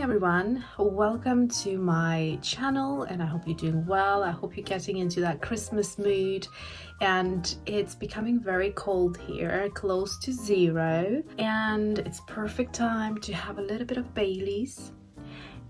Everyone, welcome to my channel, and I hope you're doing well. I hope you're getting into that Christmas mood, and it's becoming very cold here, close to 0, and it's perfect time to have a little bit of Baileys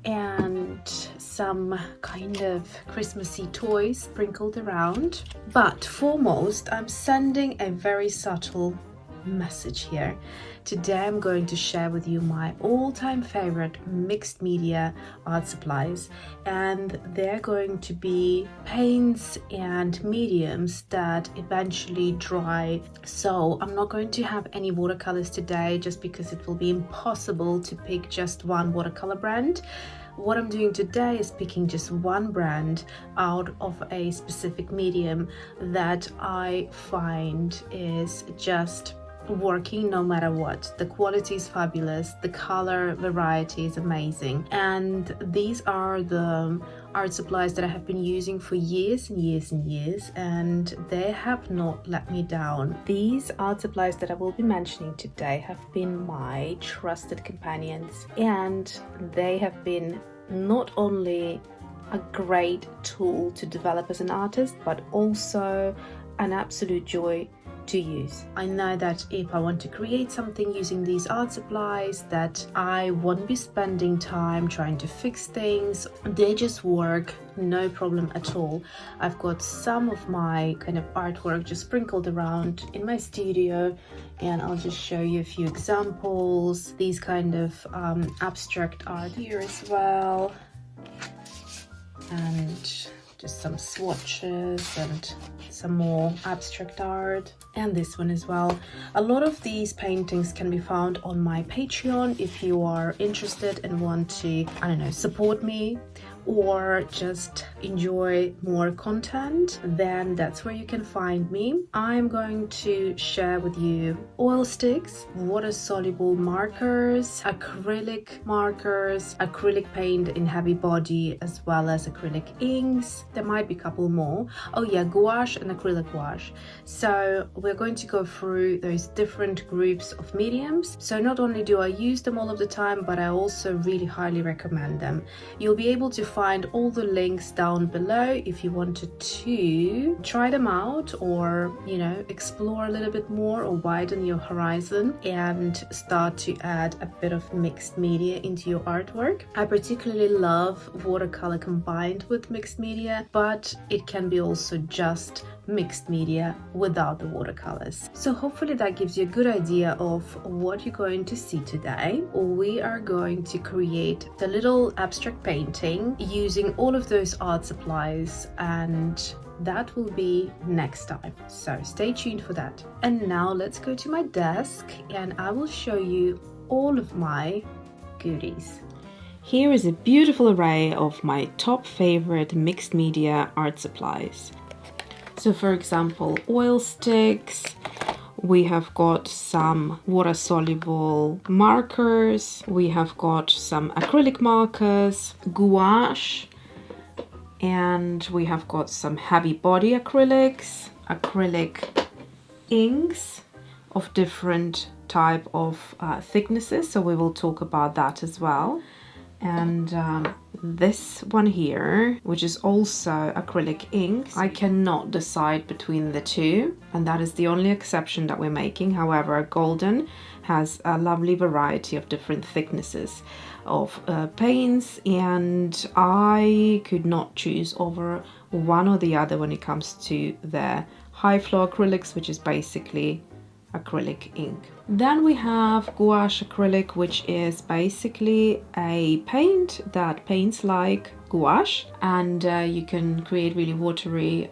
and some kind of Christmassy toys sprinkled around. But foremost, I'm sending a very subtle message here. Today I'm going to share with you my all-time favorite mixed media art supplies, and they're going to be paints and mediums that eventually dry. So I'm not going to have any watercolors today, just because it will be impossible to pick just one watercolor brand. What I'm doing today is picking just one brand out of a specific medium that I find is just working no matter what. The quality is fabulous, the color variety is amazing, and these are the art supplies that I have been using for years and years and years, and they have not let me down. These art supplies that I will be mentioning today have been my trusted companions, and they have been not only a great tool to develop as an artist, but also an absolute joy to use. I know that if I want to create something using these art supplies, that I won't be spending time trying to fix things. They just work no problem at all. I've got some of my kind of artwork just sprinkled around in my studio, and I'll just show you a few examples. These kind of abstract art here as well, and just some swatches and some more abstract art, and this one as well. A lot of these paintings can be found on my Patreon. If you are interested and want to, I don't know, support me or just enjoy more content, then that's where you can find me. I'm going to share with you oil sticks, water-soluble markers, acrylic markers, acrylic paint in heavy body, as well as acrylic inks. There might be a couple more. Oh yeah, gouache and acrylic gouache. So we're going to go through those different groups of mediums. So not only do I use them all of the time, but I also really highly recommend them. You'll be able to find all the links down below if you wanted to try them out, or explore a little bit more or widen your horizon and start to add a bit of mixed media into your artwork. I particularly love watercolor combined with mixed media, but it can be also just mixed media without the watercolors. So hopefully that gives you a good idea of what you're going to see today. We are going to create the little abstract painting using all of those art supplies, and that will be next time. So stay tuned for that. And now let's go to my desk and I will show you all of my goodies. Here is a beautiful array of my top favorite mixed media art supplies. So for example, oil sticks, we have got some water-soluble markers, we have got some acrylic markers, gouache, and we have got some heavy body acrylics, acrylic inks of different type of thicknesses, so we will talk about that as well. And this one here, which is also acrylic inks, I cannot decide between the two, and that is the only exception that we're making. However, golden has a lovely variety of different thicknesses of paints, and I could not choose over one or the other when it comes to the high flow acrylics, which is basically acrylic ink. Then we have gouache acrylic, which is basically a paint that paints like gouache, and you can create really watery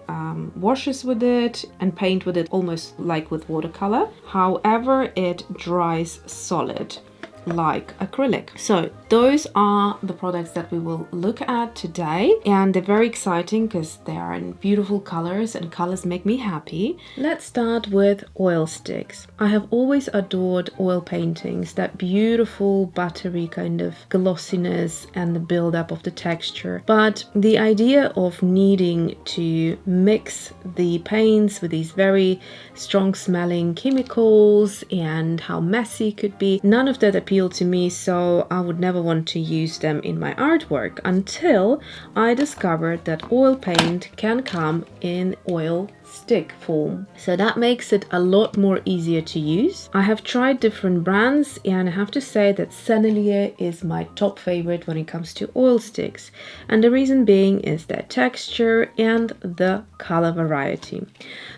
washes with it and paint with it almost like with watercolor. However, it dries solid. like acrylic. So those are the products that we will look at today, and they're very exciting because they are in beautiful colors, and colors make me happy. Let's start with oil sticks. I have always adored oil paintings, that beautiful buttery kind of glossiness and the build-up of the texture. But the idea of needing to mix the paints with these very strong smelling chemicals and how messy it could be, none of that appealed to me, so I would never want to use them in my artwork until I discovered that oil paint can come in oil stick form. So that makes it a lot more easier to use. I have tried different brands, and I have to say that Sennelier is my top favorite when it comes to oil sticks. And the reason being is their texture and the color variety.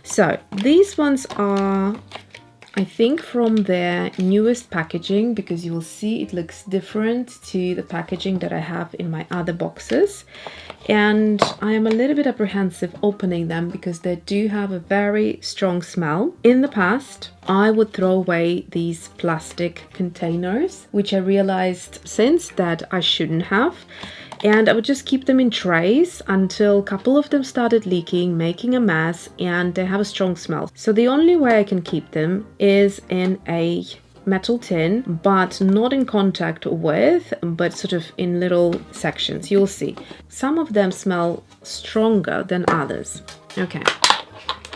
So these ones are, I think, from their newest packaging, because you will see it looks different to the packaging that I have in my other boxes. And I am a little bit apprehensive opening them because they do have a very strong smell. In the past, I would throw away these plastic containers, which I realized since that I shouldn't have. And I would just keep them in trays until a couple of them started leaking, making a mess, and they have a strong smell. So the only way I can keep them is in a metal tin, but not in contact with, but sort of in little sections. You'll see. Some of them smell stronger than others. Okay.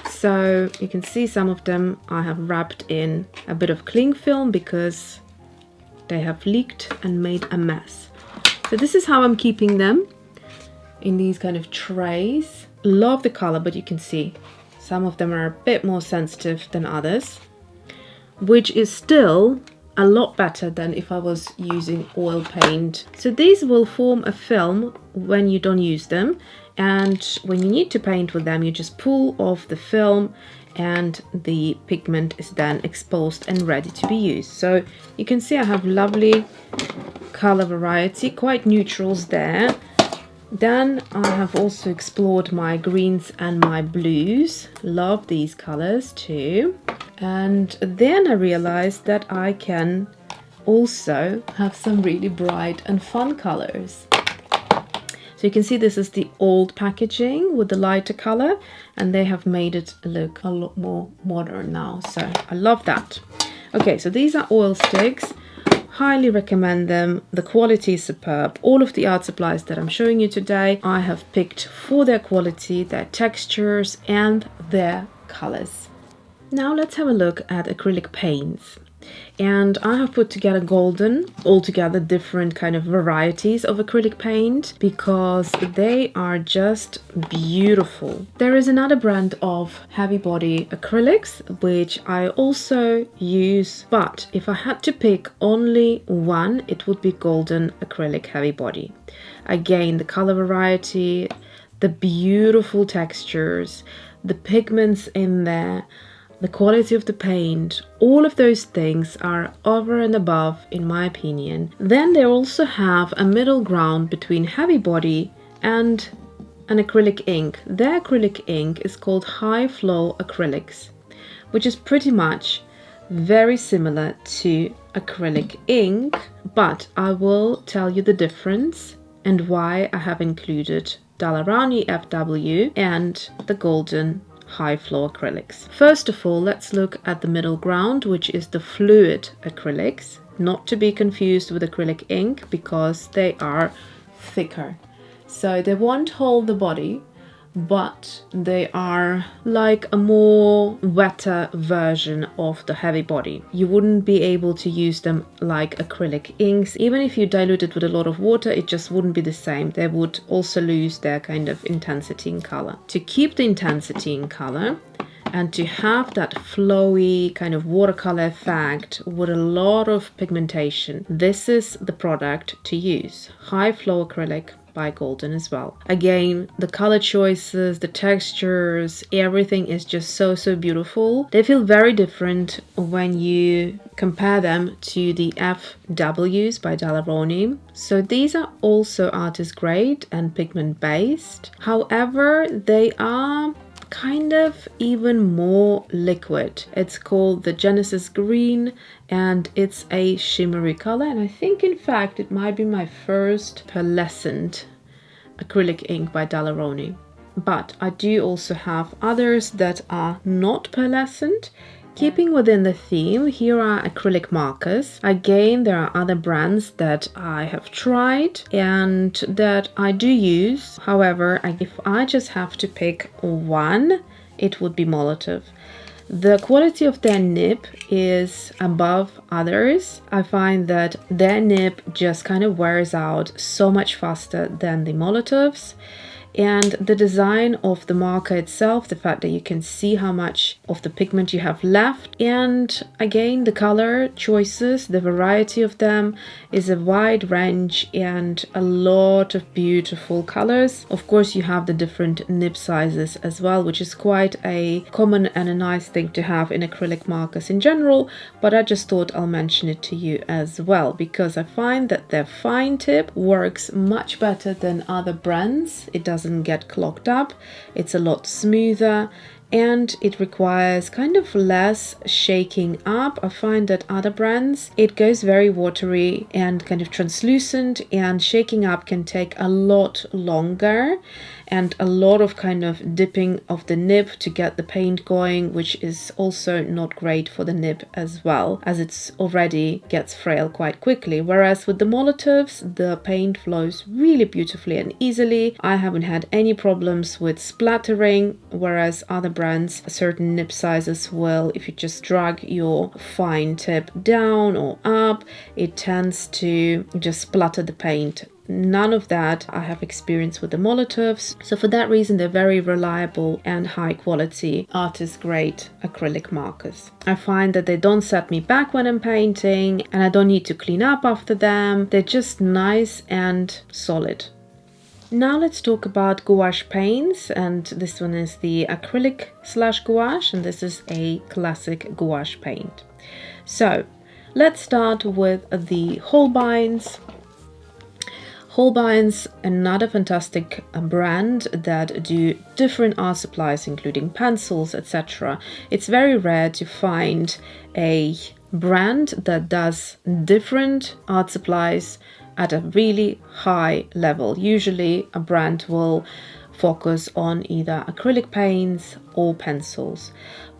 So you can see some of them I have wrapped in a bit of cling film because they have leaked and made a mess. So this is how I'm keeping them, in these kind of trays. Love the color, but you can see some of them are a bit more sensitive than others, which is still a lot better than if I was using oil paint. So these will form a film when you don't use them, and when you need to paint with them, you just pull off the film and the pigment is then exposed and ready to be used. So you can see I have lovely color variety, quite neutrals there. Then I have also explored my greens and my blues. Love these colors too. And then I realized that I can also have some really bright and fun colors. So you can see this is the old packaging with the lighter color, and they have made it look a lot more modern now. So I love that. Okay, so these are oil sticks. Highly recommend them. The quality is superb. All of the art supplies that I'm showing you today, I have picked for their quality, their textures, and their colors. Now let's have a look at acrylic paints. And I have put together golden, altogether different kind of varieties of acrylic paint because they are just beautiful. There is another brand of heavy body acrylics which I also use, but if I had to pick only one, it would be golden acrylic heavy body. Again, the color variety, the beautiful textures, the pigments in there, the quality of the paint, all of those things are over and above, in my opinion. Then they also have a middle ground between heavy body and an acrylic ink. Their acrylic ink is called high flow acrylics, which is pretty much very similar to acrylic ink, but I will tell you the difference and why I have included Daler-Rowney FW and the golden high flow acrylics. First of all, let's look at the middle ground, which is the fluid acrylics, not to be confused with acrylic ink because they are thicker. So they won't hold the body, but they are like a more wetter version of the heavy body. You wouldn't be able to use them like acrylic inks. Even if you dilute it with a lot of water, it just wouldn't be the same. They would also lose their kind of intensity in color. To keep the intensity in color and to have that flowy kind of watercolor effect with a lot of pigmentation, this is the product to use. High flow acrylic by Golden as well. Again, the color choices, the textures, everything is just so beautiful. They feel very different when you compare them to the FWs by Daler-Rowney. So these are also artist grade and pigment based. However, they are kind of even more liquid. It's called the Genesis Green, and it's a shimmery color, and I think in fact it might be my first pearlescent acrylic ink by Daler-Rowney. But I do also have others that are not pearlescent. Keeping within the theme, here are acrylic markers. Again, there are other brands that I have tried and that I do use. However, if I just have to pick one, it would be Molotov. The quality of their nib is above others. I find that their nib just kind of wears out so much faster than the Molotovs. And the design of the marker itself, the fact that you can see how much of the pigment you have left, and again the color choices, the variety of them is a wide range and a lot of beautiful colors. Of course, you have the different nib sizes as well, which is quite a common and a nice thing to have in acrylic markers in general, but I just thought I'll mention it to you as well because I find that their fine tip works much better than other brands. It doesn't get clogged up, it's a lot smoother, and it requires kind of less shaking up. I find that other brands, it goes very watery and kind of translucent, and shaking up can take a lot longer and a lot of kind of dipping of the nib to get the paint going, which is also not great for the nib as well, as it's already gets frail quite quickly. Whereas with the Molotovs, the paint flows really beautifully and easily. I haven't had any problems with splattering, whereas other brands, certain nib sizes will, if you just drag your fine tip down or up, it tends to just splatter the paint. None of that I have experience with the Molotovs. So for that reason, they're very reliable and high quality artist grade acrylic markers. I find that they don't set me back when I'm painting and I don't need to clean up after them. They're just nice and solid. Now let's talk about gouache paints, and this one is the acrylic / gouache, and this is a classic gouache paint. So let's start with the Holbeins. Holbeins, another fantastic brand that do different art supplies, including pencils, etc. It's very rare to find a brand that does different art supplies at a really high level. Usually a brand will focus on either acrylic paints or pencils.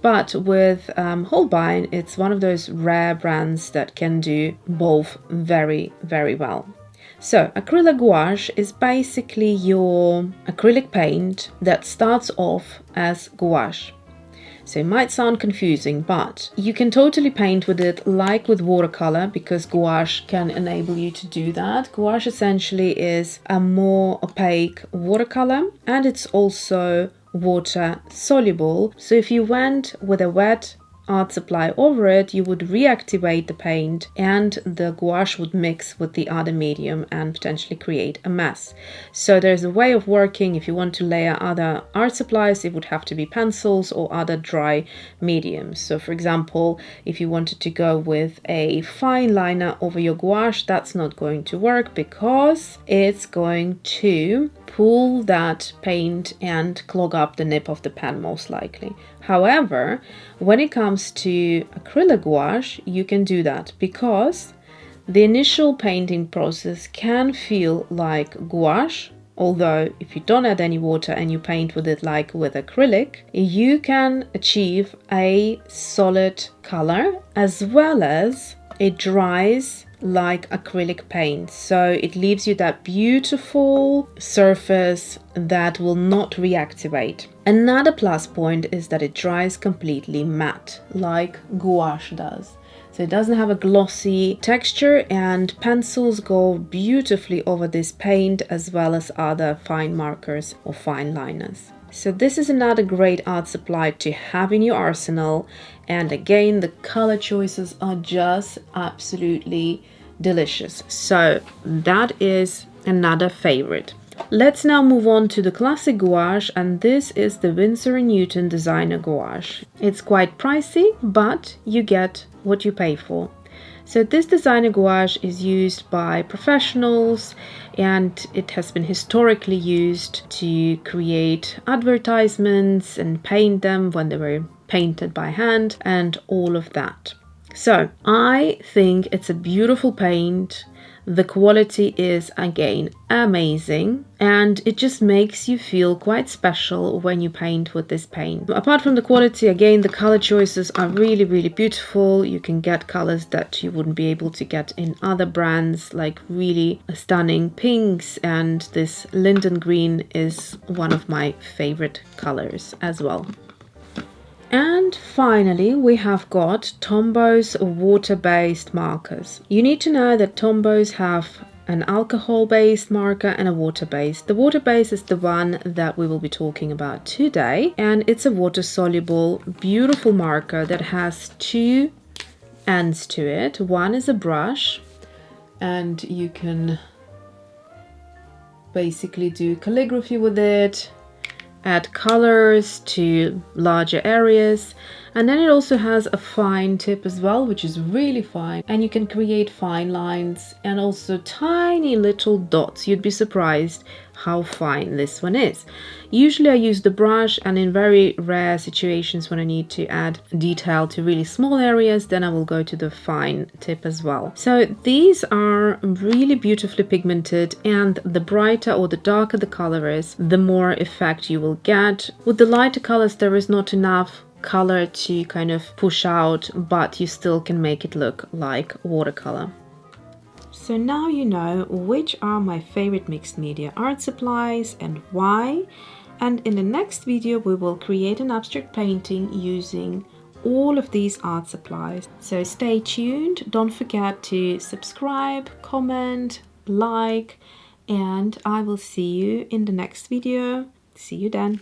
But with Holbein, it's one of those rare brands that can do both very, very well. So acrylic gouache is basically your acrylic paint that starts off as gouache. So it might sound confusing, but you can totally paint with it like with watercolor, because gouache can enable you to do that. Gouache essentially is a more opaque watercolor, and it's also water soluble. So if you went with a wet art supply over it, you would reactivate the paint and the gouache would mix with the other medium and potentially create a mess. So there's a way of working. If you want to layer other art supplies, it would have to be pencils or other dry mediums. So for example, if you wanted to go with a fine liner over your gouache, that's not going to work because it's going to pull that paint and clog up the nib of the pen most likely. However, when it comes to acrylic gouache, you can do that because the initial painting process can feel like gouache, although if you don't add any water and you paint with it like with acrylic, you can achieve a solid color as well as it dries like acrylic paint. So it leaves you that beautiful surface that will not reactivate. Another plus point is that it dries completely matte like gouache does. So it doesn't have a glossy texture, and pencils go beautifully over this paint as well as other fine markers or fine liners. So this is another great art supply to have in your arsenal, and again the color choices are just absolutely delicious. So that is another favorite. Let's now move on to the classic gouache, and this is the Winsor & Newton designer gouache. It's quite pricey, but you get what you pay for. So this designer gouache is used by professionals, and it has been historically used to create advertisements and paint them when they were painted by hand and all of that. So I think it's a beautiful paint. The quality is again amazing, and it just makes you feel quite special when you paint with this paint. Apart from the quality, again, the color choices are really, really beautiful. You can get colors that you wouldn't be able to get in other brands, like really stunning pinks, and this linden green is one of my favorite colors as well. And finally, we have got Tombows water-based markers. You need to know that Tombows have an alcohol-based marker and a water-based. The water-based is the one that we will be talking about today, and it's a water-soluble, beautiful marker that has two ends to it. One is a brush, and you can basically do calligraphy with it, add colors to larger areas, and then it also has a fine tip as well, which is really fine, and you can create fine lines and also tiny little dots. You'd be surprised how fine this one is. Usually I use the brush, and in very rare situations when I need to add detail to really small areas, then I will go to the fine tip as well. So these are really beautifully pigmented, and the brighter or the darker the color is, the more effect you will get. With the lighter colors there is not enough color to kind of push out, but you still can make it look like watercolor. So now you know which are my favorite mixed media art supplies and why. And in the next video we will create an abstract painting using all of these art supplies. So stay tuned, don't forget to subscribe, comment, like, and I will see you in the next video. See you then.